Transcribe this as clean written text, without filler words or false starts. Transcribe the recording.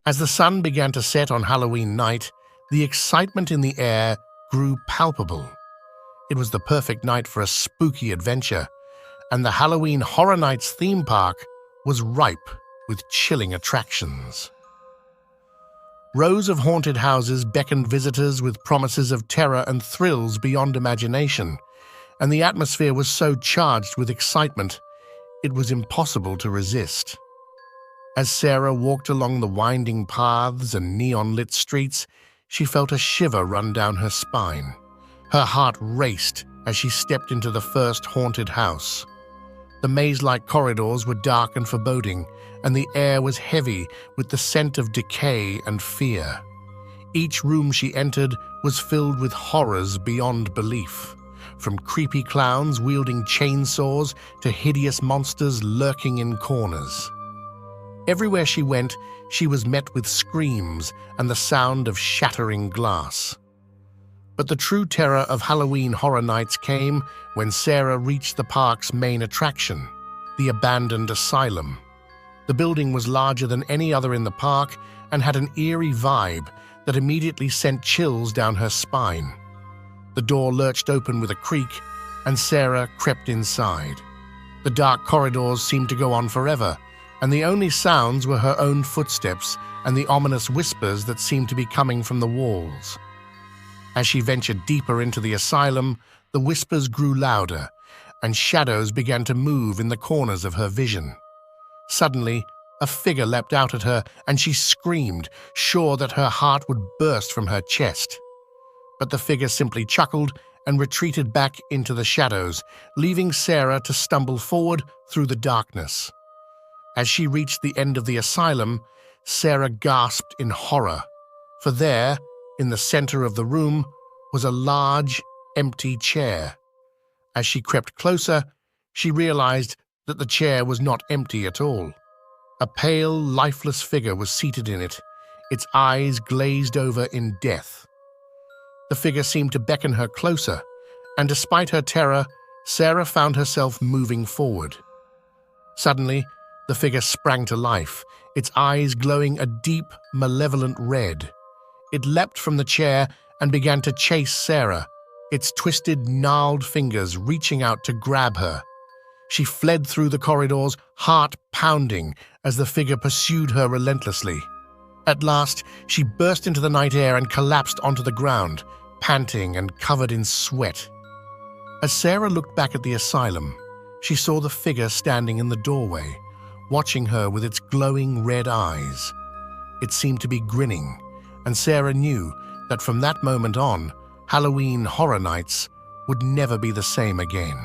As the sun began to set on Halloween night, the excitement in the air grew palpable. It was the perfect night for a spooky adventure, and the Halloween Horror Nights theme park was ripe with chilling attractions. Rows of haunted houses beckoned visitors with promises of terror and thrills beyond imagination, and the atmosphere was so charged with excitement, it was impossible to resist. As Sarah walked along the winding paths and neon-lit streets, she felt a shiver run down her spine. Her heart raced as she stepped into the first haunted house. The maze-like corridors were dark and foreboding, and the air was heavy with the scent of decay and fear. Each room she entered was filled with horrors beyond belief, from creepy clowns wielding chainsaws to hideous monsters lurking in corners. Everywhere she went, she was met with screams and the sound of shattering glass. But the true terror of Halloween Horror Nights came when Sarah reached the park's main attraction, the abandoned Asylum. The building was larger than any other in the park and had an eerie vibe that immediately sent chills down her spine. The door lurched open with a creak, and Sarah crept inside. The dark corridors seemed to go on forever, and the only sounds were her own footsteps and the ominous whispers that seemed to be coming from the walls. As she ventured deeper into the asylum, the whispers grew louder, and shadows began to move in the corners of her vision. Suddenly, a figure leapt out at her, and she screamed, sure that her heart would burst from her chest. But the figure simply chuckled and retreated back into the shadows, leaving Sarah to stumble forward through the darkness. As she reached the end of the asylum, Sarah gasped in horror, for there, in the center of the room, was a large, empty chair. As she crept closer, she realized that the chair was not empty at all. A pale, lifeless figure was seated in it, its eyes glazed over in death. The figure seemed to beckon her closer, and despite her terror, Sarah found herself moving forward. Suddenly, the figure sprang to life, its eyes glowing a deep, malevolent red. It leapt from the chair and began to chase Sarah, its twisted, gnarled fingers reaching out to grab her. She fled through the corridors, heart pounding, as the figure pursued her relentlessly. At last, she burst into the night air and collapsed onto the ground, panting and covered in sweat. As Sarah looked back at the asylum, she saw the figure standing in the doorway, watching her with its glowing red eyes. It seemed to be grinning, and Sarah knew that from that moment on, Halloween Horror Nights would never be the same again.